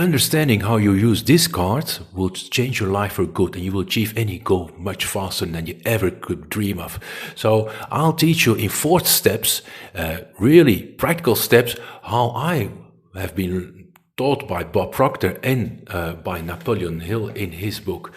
understanding how you use this card will change your life for good, and you will achieve any goal much faster than you ever could dream of. So I'll teach you in 4 steps, really practical steps, how I have been taught by Bob Proctor and by Napoleon Hill in his book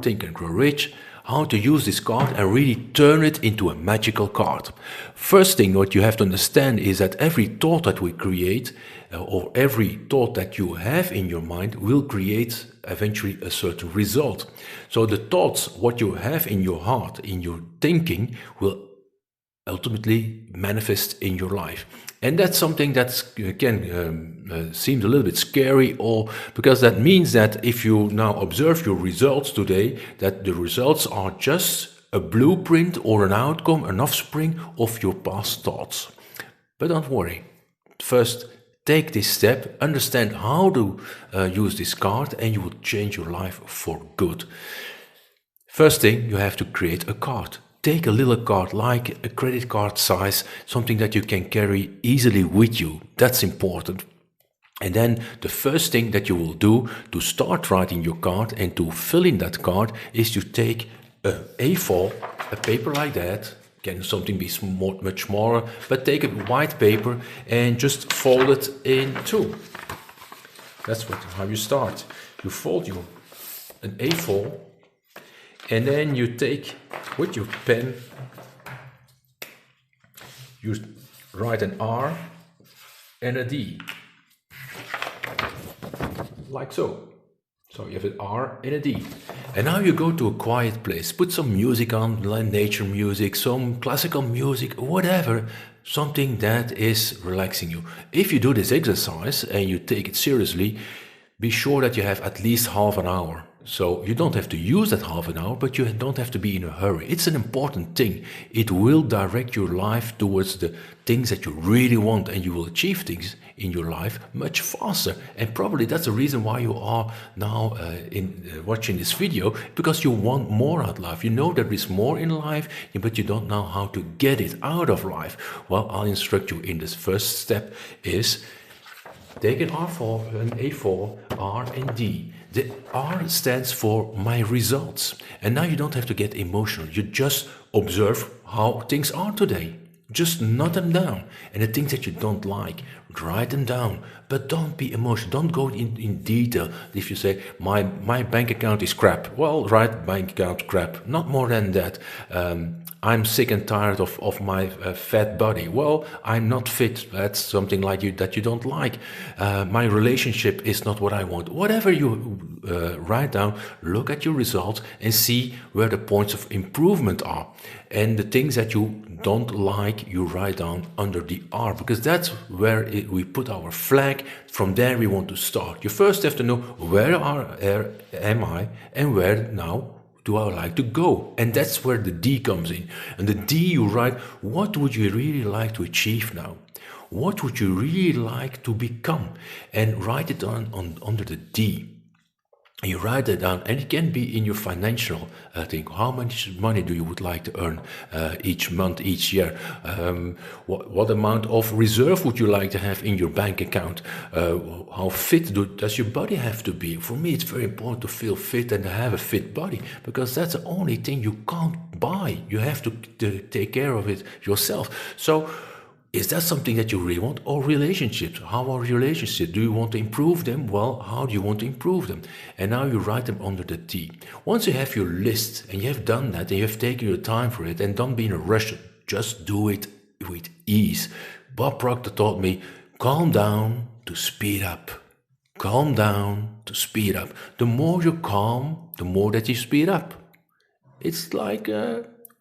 Think and Grow Rich, how to use this card and really turn it into a magical card. First thing what you have to understand is that every thought that we create, or every thought that you have in your mind, will create eventually a certain result. So the thoughts, what you have in your heart, in your thinking, will ultimately manifest in your life. And that's something that seems a little bit scary, or because that means that if you now observe your results today, that the results are just a blueprint or an outcome, an offspring of your past thoughts. But don't worry. First, take this step, understand how to use this card, and you will change your life for good. First thing, you have to create a card. Take a little card, like a credit card size, something that you can carry easily with you. That's important. And then the first thing that you will do to start writing your card and to fill in that card is to take a A4, a paper like that. Can something be much smaller, but take a white paper and just fold it in 2. That's how you start. You fold an A4, and then you take with your pen, you write an R and a D, like so. So you have an R and a D. And now you go to a quiet place, put some music on, like nature music, some classical music, whatever, something that is relaxing you. If you do this exercise and you take it seriously, be sure that you have at least half an hour. So you don't have to use that half an hour, but you don't have to be in a hurry. It's an important thing. It will direct your life towards the things that you really want, and you will achieve things in your life much faster. And probably that's the reason why you are now watching this video, because you want more out of life. You know there is more in life, but you don't know how to get it out of life. Well, I'll instruct you in this first step is take an R4, an A4, R and D. The R stands for my results. And now you don't have to get emotional. You just observe how things are today. Just note them down. And the things that you don't like, write them down. But don't be emotional. Don't go in detail. If you say, my bank account is crap. Well, write bank account crap. Not more than that. I'm sick and tired of my fat body. Well, I'm not fit. That's something like that you don't like. My relationship is not what I want. Whatever you write down, look at your results and see where the points of improvement are. And the things that you don't like, you write down under the R, because that's where we put our flag. From there we want to start. You first have to know where am I and where now do I like to go? And that's where the D comes in. And the D, you write, what would you really like to achieve now? What would you really like to become? And write it down under the D. And you write it down, and it can be in your financial thing. How much money do you would like to earn each month, each year? What amount of reserve would you like to have in your bank account? How fit does your body have to be? For me, it's very important to feel fit and to have a fit body, because that's the only thing you can't buy. You have to take care of it yourself. So, is that something that you really want? Or relationships? How are relationships? Do you want to improve them? Well, how do you want to improve them? And now you write them under the T. Once you have your list and you have done that and you have taken your time for it, and don't be in a rush, just do it with ease. Bob Proctor taught me, calm down to speed up. Calm down to speed up. The more you calm, the more that you speed up. It's like...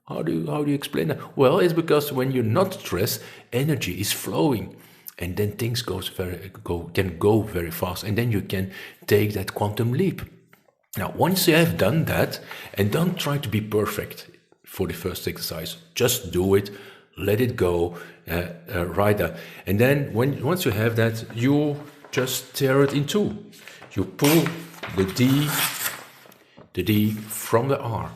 How do you explain that? Well, it's because when you're not stressed, energy is flowing, and then things can go very fast, and then you can take that quantum leap. Now, once you have done that, and don't try to be perfect for the first exercise, just do it, let it go, write that, and then once you have that, you just tear it in two. You pull the D from the R.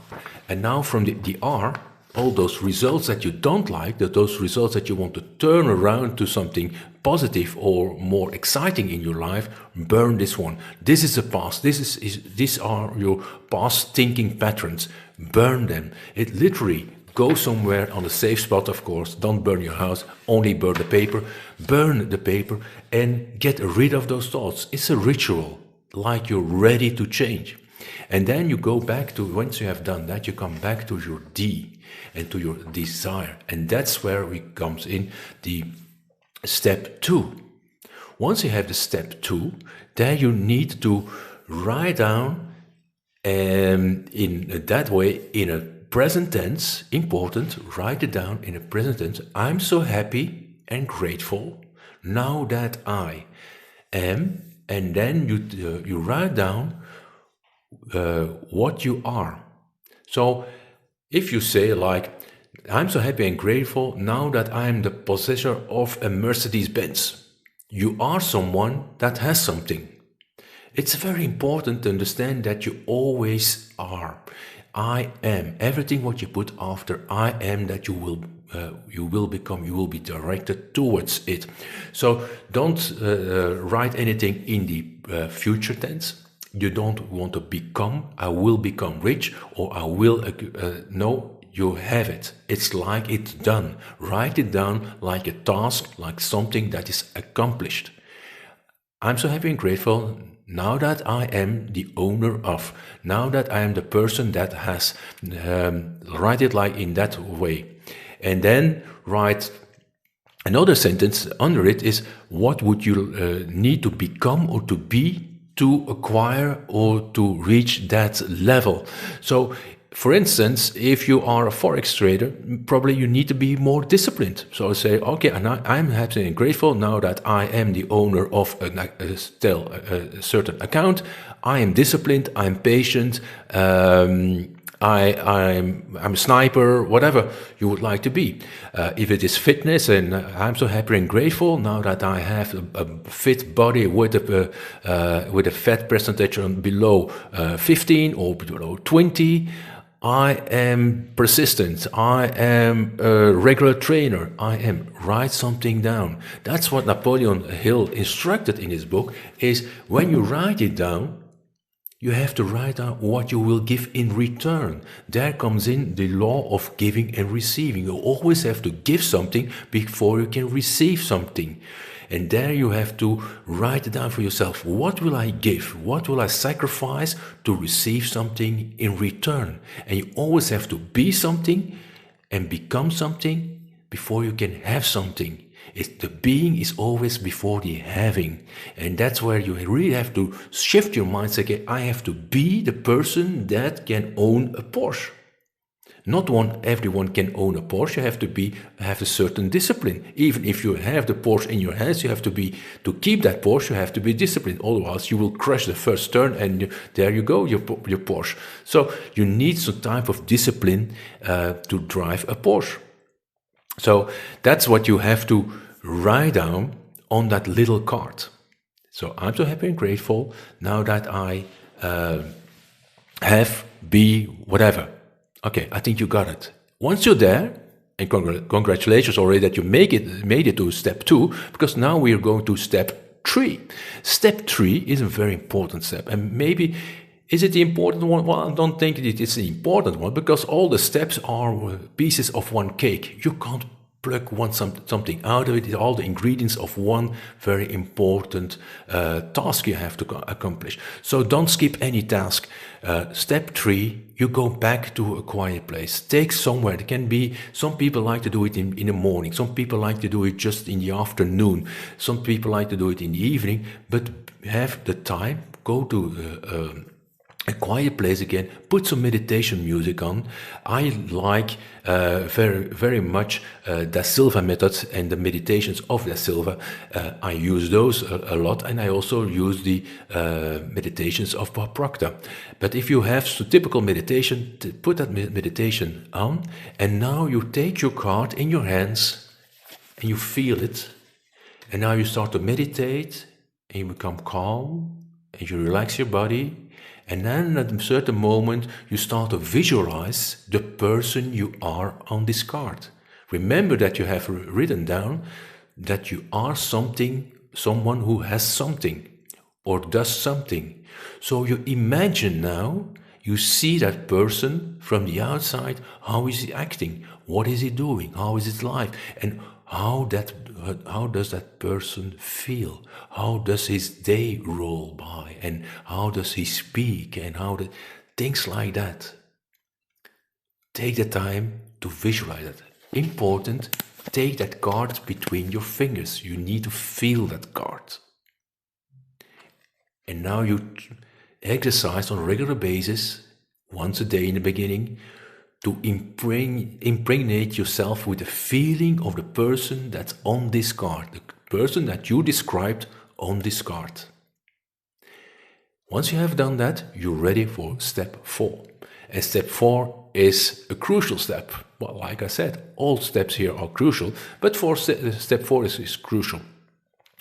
And now from the R, all those results that you don't like, those results that you want to turn around to something positive or more exciting in your life, burn this one. This is the past. These are your past thinking patterns. Burn them. It literally go somewhere on a safe spot, of course. Don't burn your house, only burn the paper. Burn the paper and get rid of those thoughts. It's a ritual, like you're ready to change. And then you go back to, once you have done that, you come back to your D and to your desire. And that's where we comes in the step 2. Once you have the step 2, then you need to write down in that way, in a present tense, important, write it down in a present tense. I'm so happy and grateful now that I am, and then you write down what you are. So if you say like, I'm so happy and grateful now that I'm the possessor of a Mercedes-Benz, you are someone that has something. It's very important to understand that you always are. I am. Everything what you put after I am, that you will become, you will be directed towards it. So don't write anything in the future tense. You don't want to become, I will become rich, or I will, no, you have it. It's like it's done. Write it down like a task, like something that is accomplished. I'm so happy and grateful now that I am the owner of, now that I am the person that has, write it like in that way. And then write another sentence under it is, what would you need to become or to be to acquire or to reach that level? So, for instance, if you are a forex trader, probably you need to be more disciplined. So say, okay, and I'm happy and grateful now that I am the owner of a certain account. I am disciplined. I'm patient. I'm a sniper, whatever you would like to be. If it is fitness, and I'm so happy and grateful now that I have a fit body with a fat percentage on below 15 or below 20. I am persistent. I am a regular trainer. I am. Write something down. That's what Napoleon Hill instructed in his book, is when you write it down, you have to write down what you will give in return. There comes in the law of giving and receiving. You always have to give something before you can receive something. And there you have to write it down for yourself. What will I give? What will I sacrifice to receive something in return? And you always have to be something and become something before you can have something. The being is always before the having. And that's where you really have to shift your mindset. Okay, I have to be the person that can own a Porsche. Not everyone can own a Porsche. You have to have a certain discipline. Even if you have the Porsche in your hands, you have to keep that Porsche, you have to be disciplined. Otherwise, you will crash the first turn and there you go, your Porsche. So you need some type of discipline to drive a Porsche. So that's what you have to write down on that little card. So I'm so happy and grateful now that I be whatever. Okay, I think you got it. Once you're there, and congratulations already that you made it to step 2, because now we are going to step 3. Step 3 is a very important step, and maybe is it the important one? Well, I don't think it is the important one, because all the steps are pieces of one cake. You can't pluck something out of it. It's all the ingredients of one very important task you have to accomplish. So don't skip any task. Step 3, you go back to a quiet place. Take somewhere. It can be, some people like to do it in the morning. Some people like to do it just in the afternoon. Some people like to do it in the evening. But have the time, go to a quiet place again, put some meditation music on. I like very, very much Da Silva method and the meditations of Da Silva. I use those a lot, and I also use the meditations of Proctor. But if you have some typical meditation, put that meditation on, and now you take your card in your hands and you feel it, and now you start to meditate and you become calm and you relax your body. And then at a certain moment, you start to visualize the person you are on this card. Remember that you have written down that you are something, someone who has something or does something. So you imagine now, you see that person from the outside, how is he acting? What is he doing? How is his life? And how does that person feel? How does his day roll by? And how does he speak? And things like that. Take the time to visualize it. Important, take that card between your fingers. You need to feel that card. And now you exercise on a regular basis, once a day in the beginning, to impregnate yourself with the feeling of the person that's on this card, the person that you described on this card. Once you have done that, you're ready for step 4. And step 4 is a crucial step. Well, like I said, all steps here are crucial, but step 4 is crucial.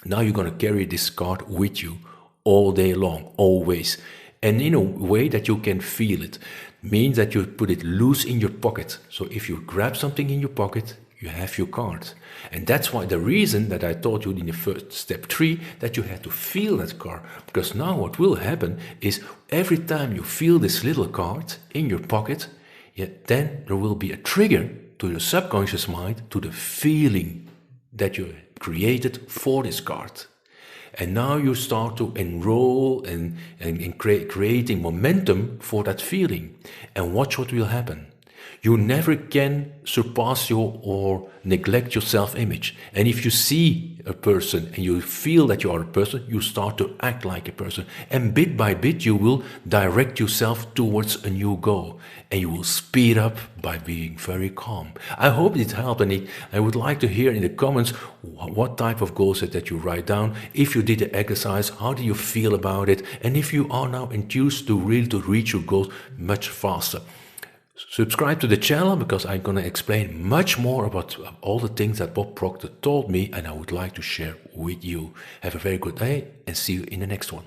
Now you're going to carry this card with you all day long, always. And in a way that you can feel it. Means that you put it loose in your pocket. So if you grab something in your pocket, you have your card. And that's why the reason that I told you in the first step 3 that you had to feel that card. Because now what will happen is every time you feel this little card in your pocket, then there will be a trigger to your subconscious mind, to the feeling that you created for this card. And now you start to enroll and creating momentum for that feeling. And watch what will happen. You never can surpass or neglect your self-image. And if you see a person and you feel that you are a person, you start to act like a person. And bit by bit, you will direct yourself towards a new goal. And you will speed up by being very calm. I hope it helped, and I would like to hear in the comments what type of goals that you write down. If you did the exercise, how do you feel about it? And if you are now enthused to reach your goals much faster. Subscribe to the channel because I'm going to explain much more about all the things that Bob Proctor told me and I would like to share with you. Have a very good day and see you in the next one.